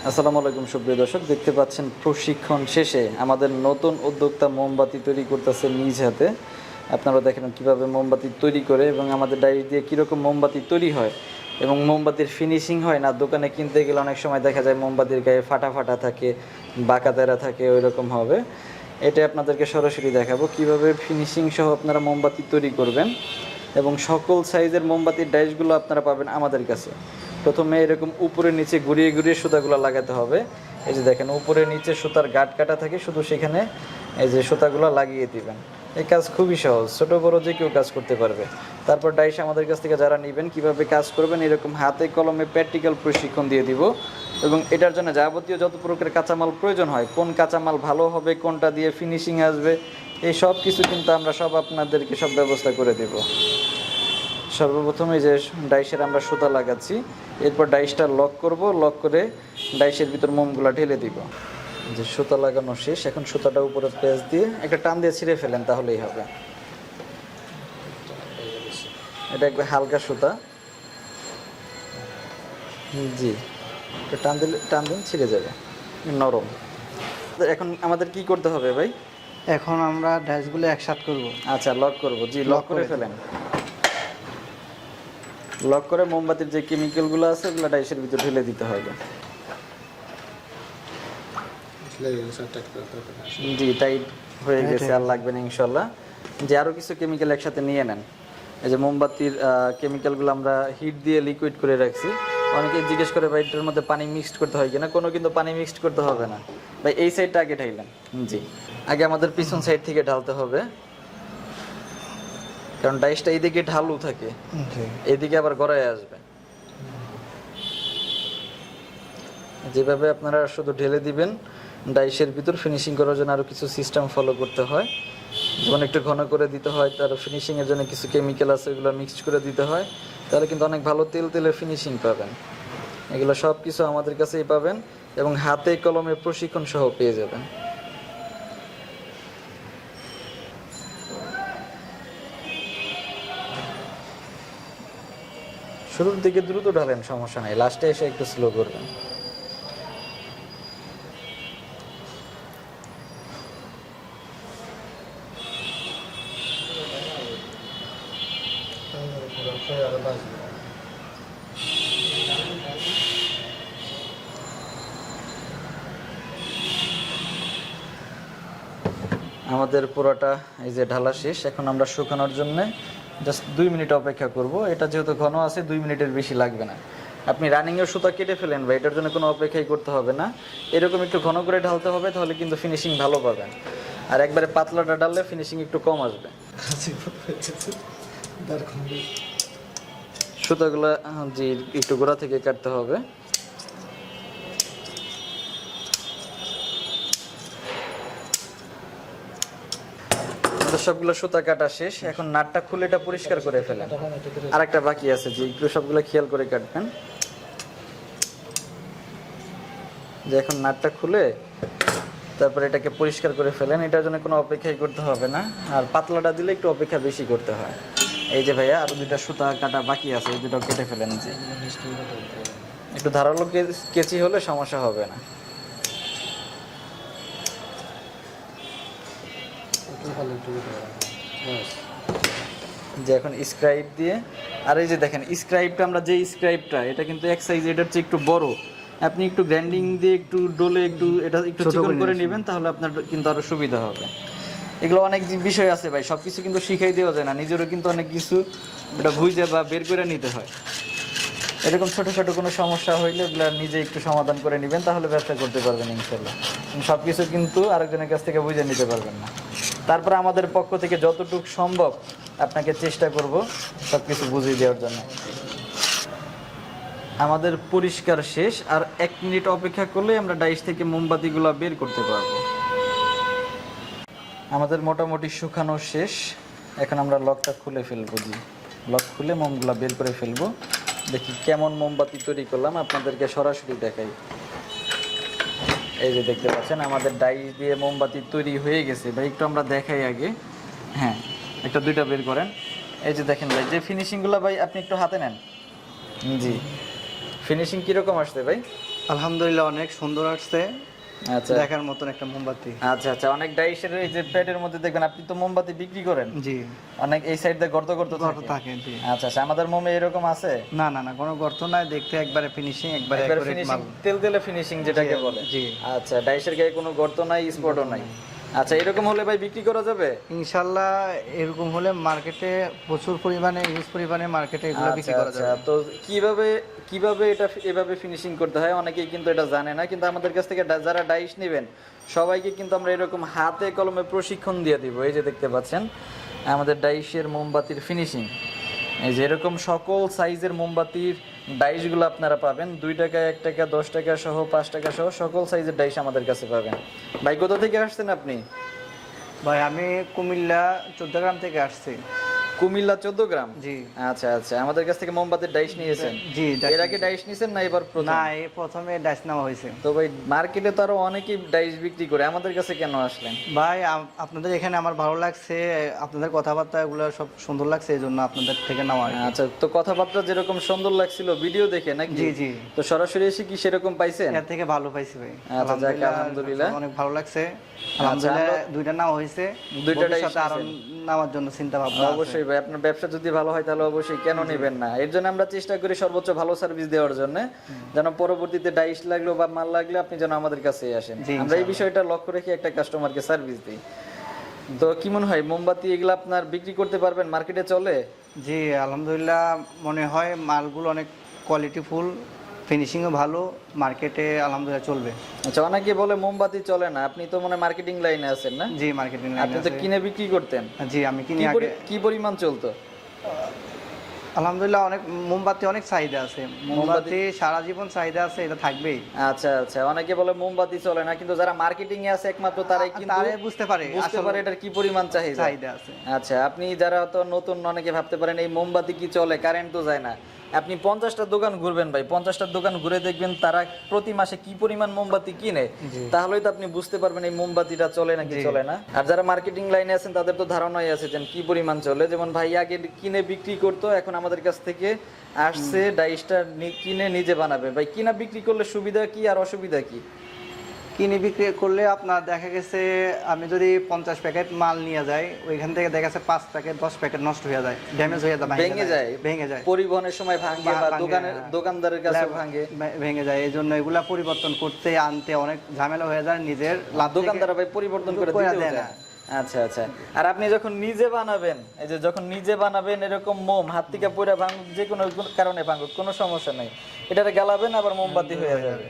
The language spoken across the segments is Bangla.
আসসালামু আলাইকুম সুপ্রিয় দর্শক, দেখতে পাচ্ছেন প্রশিক্ষণ শেষে আমাদের নতুন উদ্যোক্তা মোমবাতি তৈরি করতেছে নিজ হাতে। আপনারা দেখেন কিভাবে মোমবাতি তৈরি করে এবং আমাদের ডাইস দিয়ে কীরকম মোমবাতি তৈরি হয় এবং মোমবাতির ফিনিশিং হয় না। দোকানে কিনতে গেলে অনেক সময় দেখা যায় মোমবাতির গায়ে ফাটা ফাটা থাকে, বাঁকা তেরা থাকে, ওই রকম হবে। এটা আপনাদেরকে সরাসরি দেখাবো কিভাবে ফিনিশিং সহ আপনারা মোমবাতি তৈরি করবেন এবং সকল সাইজের মোমবাতির ডাইসগুলো আপনারা পাবেন আমাদের কাছে। প্রথমে এরকম উপরে নিচে ঘুরিয়ে ঘুরিয়ে সুতাগুলো লাগাতে হবে। এই যে দেখেন উপরে নিচে সুতার গাঁট কাটা থাকে, শুধু সেখানে এই যে সুতাগুলো লাগিয়ে দিবেন। এই কাজ খুবই সহজ, ছোটো বড়ো যে কেউ কাজ করতে পারবে। তারপর ডাইস আমাদের কাছ থেকে যারা নেবেন কীভাবে কাজ করবেন এরকম হাতে কলমে প্র্যাকটিক্যাল প্রশিক্ষণ দিয়ে দিব এবং এটার জন্য যাবতীয় যত প্রকারের কাঁচামাল প্রয়োজন হয়, কোন কাঁচামাল ভালো হবে, কোনটা দিয়ে ফিনিশিং আসবে, এই সব কিছু কিন্তু আমরা সব আপনাদেরকে সব ব্যবস্থা করে দেব। সর্বপ্রথম এই যে ডাইসের আমরা সুতা লাগাচ্ছি, এরপর ডাইসটা লক করব, লক করে ডাইসের ভিতর মোমগুলো ঢেলে দিব। যে সুতা লাগানো শেষ, এখন সুতাটা উপরে পেঁচ দিয়ে একটা টান দিয়ে ছিঁড়ে ফেলেন, তাহলেই হবে। এটা একবার হালকা সুতা, জি, টান দিলে টান দিন ছিঁড়ে যাবে, নরম। এখন আমাদের কি করতে হবে ভাই? এখন আমরা ডাইসগুলো একসাথে করব। আচ্ছা, লক করব, জি, লক করে ফেলেন। লক করে মোমবাতির যে কেমিক্যালগুলো আছে ওগুলো ডাইসের ভিতর ঢেলে দিতে হবে। জি, টাইট হয়ে গেছে, আর লাগবে না ইনশাল্লাহ। যে আরও কিছু কেমিক্যাল একসাথে নিয়ে নেন। এই যে মোমবাতির কেমিক্যালগুলো আমরা হিট দিয়ে লিকুইড করে রাখছি। অনেকে জিজ্ঞেস করে ভাই এটার মধ্যে পানি মিক্সড করতে হয় কিনা। কোনো কিন্তু পানি মিক্সড করতে হবে না ভাই। এই সাইডটা আগে ঢাইলেন, জি, আগে আমাদের পিছন সাইড থেকে ঢালতে হবে, কারণ ডাইসটা এইদিকে ঢালু থাকে, এইদিকে আবার গড়ায় আসবে। যেভাবে আপনারা শুধু ঢেলে দিবেন, ডাইসের ভিতর ফিনিশিং করার জন্য আরও কিছু সিস্টেম ফলো করতে হয়। যেমন একটু ঘন করে দিতে হয়, তার ফিনিশিংয়ের জন্য কিছু কেমিক্যাল আছে এগুলো মিক্সড করে দিতে হয়, তাহলে কিন্তু অনেক ভালো তেল তেলে ফিনিশিং পাবেন। এগুলো সব কিছু আমাদের কাছেই পাবেন এবং হাতে কলমে প্রশিক্ষণ সহ পেয়ে যাবেন। শুরুর দিকে দ্রুত ঢালেন, সমস্যা নাই, লাস্টে এসে একটু স্লো করবেন। আমাদের পুরোটা এই যে ঢালা শেষ। এখন আমরা শুকানোর জন্য জাস্ট 2 মিনিট অপেক্ষা করব। এটা যেহেতু ঘন আছে 2 মিনিটের বেশি লাগবে না। আপনি রানিংয়ের সুতা কেটে ফেলেন বা এটার জন্য কোনো অপেক্ষাই করতে হবে না। এরকম একটু ঘন করে ঢালতে হবে, তাহলে কিন্তু ফিনিশিং ভালো পাবেন। আর একবারে পাতলাটা ঢাললে ফিনিশিং একটু কম আসবে। সুতাগুলো জি একটু গোড়া থেকে কাটতে হবে। সবগুলো সুতা কাটা শেষ। এখন নাটটা খুলে এটা পরিষ্কার করে ফেলেন। আরেকটা বাকি আছে, যে একটু সবগুলো খেয়াল করে কাটবেন। যে এখন নাটটা খুলে তারপরে এটাকে পরিষ্কার করে ফেলেন। এটার জন্য কোনো অপেক্ষাই করতে হবে না। আর পাতলাটা দিলে একটু অপেক্ষা বেশি করতে হয়। এই যে ভাইয়া আরো 2টা সুতা কাটা বাকি আছে, এই দুটো কেটে ফেলেন। যে একটু ধারালো কেচি হলে সমস্যা হবে না। যে এখন স্ক্রাইব দিয়ে, আর এই যে দেখেন স্ক্রাইবটা, আমরা যে স্ক্রাইবটা, এটা কিন্তু এক সাইজ, এটার চেয়ে একটু বড়। আপনি একটু গ্রাইন্ডিং দিয়ে একটু ডলে একটু এটা একটু চিকন করে নেবেন, তাহলে আপনার কিন্তু আরো সুবিধা হবে। এগুলো অনেক বিষয় আছে ভাই, সব কিছু কিন্তু শিখাই দেওয়া যায় না, নিজেরও কিন্তু অনেক কিছু এটা বুঝে বা বের করে নিতে হয়। এরকম ছোট ছোট কোনো সমস্যা হইলে এগুলো নিজে একটু সমাধান করে নেবেন, তাহলে ব্যবসা করতে পারবেন ইনশাল্লাহ। সব কিছু কিন্তু আরেকজনের কাছ থেকে বুঝে নিতে পারবেন না। তারপরে আমাদের পক্ষ থেকে যতটুকু সম্ভব আপনাকে চেষ্টা করব সব কিছু বুঝিয়ে দেওয়ার জন্য। আমাদের পরিষ্কার শেষ, আর 1 মিনিট অপেক্ষা করলে আমরা ডাইস থেকে মোমবাতিগুলো বের করতে পারবো। আমাদের মোটামুটি শুকানো শেষ। এখন আমরা লকটা খুলে ফেলবো। জি, লক খুলে মোমগুলো বের করে ফেলবো। দেখি কেমন মোমবাতি তৈরি করলাম, আপনাদেরকে সরাসরি দেখাই। এই যে দেখতে পাচ্ছেন আমাদের ডাইস দিয়ে মোমবাতি তৈরি হয়ে গেছে ভাই। একটু আমরা দেখাই আগে। হ্যাঁ, একটা 2টা বের করেন। এই যে দেখেন ভাই, যে ফিনিশিংগুলো ভাই আপনি একটু হাতে নেন। জি, ফিনিশিং কীরকম আসছে ভাই? আলহামদুলিল্লাহ অনেক সুন্দর আসছে, আচ্ছা দেখার মতন একটা মোমবাতি। আচ্ছা আচ্ছা, অনেক ডাইসের এই যে প্যাডের মধ্যে দেখবেন, আপনি তো মোমবাতি বিক্রি করেন, জি, অনেক এই সাইড দিয়ে গর্ত গর্ত গর্ত থাকে। থাকে, জি। আচ্ছা আচ্ছা, আমাদের মোমে এরকম আছে? না না না, কোনো গর্ত নাই, দেখতে একবারে ফিনিশিং, একবারে একবারে accurate ফিনিশিং, মাল। তেল তেলে ফিনিশিং যেটাকে জি, বলে। জি। আচ্ছা, ডাইসের গায়ে কোনো গর্ত নাই, স্পটও নাই। আচ্ছা, এরকম হলে ভাই বিক্রি করা যাবে? ইনশাল্লাহ এরকম হলে মার্কেটে প্রচুর পরিমাণে, ইউজ পরিমাণে মার্কেটে এগুলো বিক্রি করা আচ্ছা, যাবে। তো কিভাবে কিভাবে এটা এভাবে ফিনিশিং করতে হয় অনেকেই কিন্তু এটা জানে না, কিন্তু আমাদের কাছ থেকে যারা ডাইস নেবেন সবাইকে কিন্তু আমরা এরকম হাতে কলমে প্রশিক্ষণ দিয়ে দিব। এই যে দেখতে পাচ্ছেন আমাদের ডাইসের মোমবাতির ফিনিশিং, এই যে এরকম সকল সাইজের মোমবাতির ডাইসগুলো আপনারা পাবেন 2 টাকা, 1 টাকা, 10 টাকা সহ, 5 টাকা সহ সকল সাইজের ডাইস আমাদের কাছে পাবেন। ভাই কোথা থেকে আসছেন আপনি? ভাই আমি কুমিল্লা 14 গ্রাম থেকে আসছি। কুমিল্লা 14 গ্রাম? জি। আচ্ছা আচ্ছা, আমাদের কাছ থেকে মোমবাতির ডাইস নিয়েছেন? জি, এর আগে ডাইস নিয়েছেন না এবার প্রথম? না, এই প্রথমে ডাইস নেওয়া হয়েছে। তো ভাই মার্কেটে তো আরো অনেকেই ডাইস বিক্রি করে, আমাদের কাছে কেন আসলেন? ভাই আপনাদের এখানে আমার ভালো লাগছে, আপনাদের কথাবার্তা এগুলো সব সুন্দর লাগছে, এই জন্য আপনাদের থেকে নেওয়া আর কি। আচ্ছা, তো কথাবার্তা যেরকম সুন্দর লাগছিল ভিডিও দেখে নাকি? জি জি, তো সরাসরি এসে কি সেরকম পাইছেন? এর থেকে ভালো পাইছি ভাই। আচ্ছা, যাক, আলহামদুলিল্লাহ। অনেক ভালো লাগছে, আলহামদুলিল্লাহ। দুইটা নেওয়া হয়েছে, দুইটা ডাইস ভবিষ্যতে আরো নেওয়ার জন্য চিন্তা ভাবনা আছে। অবশ্যই ভাই, আপনার ব্যবসা যদি ভালো হয় তাহলে অবশ্যই কেন নেবেন না। এর জন্য আমরা চেষ্টা করি সর্বোচ্চ ভালো সার্ভিস দেওয়ার জন্য, যেন পরবর্তীতে ডাইস লাগলো বা মাল লাগলে আপনি যেন আমাদের কাছে আসেন। জি, আমরা এই বিষয়টা লক্ষ্য রেখে একটা কাস্টমারকে সার্ভিস দিই। তো কি মনে হয় মোমবাতি এগুলো আপনার বিক্রি করতে পারবেন? মার্কেটে চলে? জি আলহামদুলিল্লাহ, মনে হয় মালগুলো অনেক কোয়ালিটিফুল, ফিনিশিংও ভালো, মার্কেটে আলহামদুলিল্লাহ চলবে। আচ্ছা, অনেকে বলে মোমবাতি চলে না, আপনি তো মানে মার্কেটিং লাইনে আছেন না? জি, মার্কেটিং আপনি তো কিনে বিক্রি করতেন, জি, আমি কিনি কি আগে। কি পরিমাণ চলতো? আলহামদুলিল্লাহ অনেক মোমবাতি, অনেক চাহিদা আছে, মোমবাতি সারা জীবন চাহিদা আছে, এটা থাকবেই। আচ্ছা আচ্ছা, অনেকে বলে মোমবাতি চলে না, কিন্তু যারা মার্কেটিং এ আছে একমাত্র তারাই কিন্তু তারে বুঝতে পারে আসলে এটার কি পরিমাণ চাহিদা আছে। আচ্ছা, আপনি যারা তো নতুন, অনেকে ভাবতে পারেন এই মোমবাতি কি চলে, কারেন্ট তো যায় না। আপনি 50টা দোকান ঘুরবেন ভাই, 50টা দোকান ঘুরে দেখবেন তারা প্রতি মাসে কি পরিমাণ মোমবাতি কিনে, তাহলেই তো আপনি বুঝতে পারবেন এই মোমবাতিটা চলে নাকি চলে না। আর যারা মার্কেটিং লাইনে আছেন তাদের তো ধারণাই আছে যে কি পরিমাণ চলে। যেমন ভাই আগে কিনে বিক্রি করতো, এখন আমাদের কাছ থেকে আসছে ডাইসটা কিনে নিজে বানাবে। ভাই কিনা বিক্রি করলে সুবিধা কি আর অসুবিধা কি? কিনে বিক্রি করলে আপনার দেখা গেছে আমি যদি 50 প্যাকেট মাল নিয়ে যাই, ওইখান থেকে দেখা গেছে 5 প্যাকেট 10 প্যাকেট নষ্ট হয়ে যায়, ড্যামেজ হয়ে যায়, ভেঙে যায়, পরিবহনের সময় ভাঙে বা দোকানদারের কাছে ভেঙে যায়। এই জন্য এগুলা পরিবর্তন করতে আনতে অনেক ঝামেলা হয়ে যায়, নিজের দোকানদার ভাই পরিবর্তন করে দিতেও দেয় না। আচ্ছা আচ্ছা, আর আপনি যখন নিজে বানাবেন, এই যে যখন নিজে বানাবেন এরকম মোম হাত থেকে পড়ে ভাঙুক, যে কোনো কারণে ভাঙুক, কোনো সমস্যা নেই, এটারে গালাবেন আবার মোমবাতি হয়ে যাবে।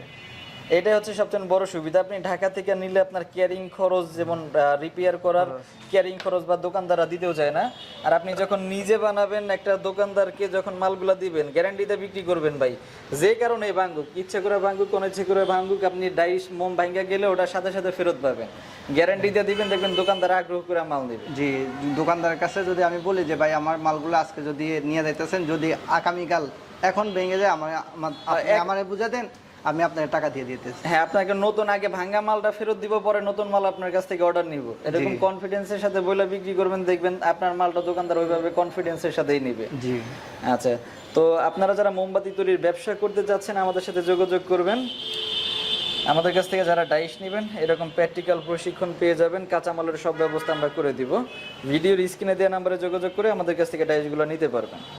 এটাই হচ্ছে সবচেয়ে বড় সুবিধা। আপনি ঢাকা থেকে নিলে আপনার ক্যারিং খরচ, যেমন রিপেয়ার করার ক্যারিং খরচ বা দোকানদাররা দিতেও চায় না। আর আপনি যখন নিজে বানাবেন, একটা দোকানদারকে যখন মালগুলা দিবেন, গ্যারান্টিতে বিক্রি করবেন ভাই, যে কারণে ভাঙুক, ইচ্ছে করে ভাঙুক, কোনো ইচ্ছে করে ভাঙুক, আপনি ডাইস মোম ভাঙা গেলে ওটা সাথে সাথে ফেরত পাবেন, গ্যারান্টি দিয়ে দিবেন, দেখবেন দোকানদার আগ্রহ করে মাল নেবে। জি, দোকানদারের কাছে যদি আমি বলি যে ভাই আমার মালগুলো আজকে যদি নিয়ে যাইতেছেন, যদি আগামীকাল এখন ভেঙে যায়, আমারে বুঝা দেন, আমি আপনার টাকা দিয়ে দিতেছি। হ্যাঁ, আপনাকে নতুন আগে ভাঙা মালটা ফেরত দিব, পরে নতুন মাল আপনার কাছ থেকে অর্ডার নিব, এরকম কনফিডেন্সের সাথে বলে বিক্রি করবেন, দেখবেন আপনার মালটা দোকানদার ওইভাবে কনফিডেন্সের সাথেই নেবে। জি আচ্ছা, তো আপনারা যারা মোমবাতি তৈরির ব্যবসা করতে যাচ্ছেন আমাদের সাথে যোগাযোগ করবেন। আমাদের কাছ থেকে যারা ডাইস নেবেন এরকম প্র্যাকটিক্যাল প্রশিক্ষণ পেয়ে যাবেন, কাঁচামালের সব ব্যবস্থা আমরা করে দিব। ভিডিওর স্ক্রিনে দেওয়া নাম্বারে যোগাযোগ করে আমাদের কাছ থেকে ডাইসগুলো নিতে পারবেন।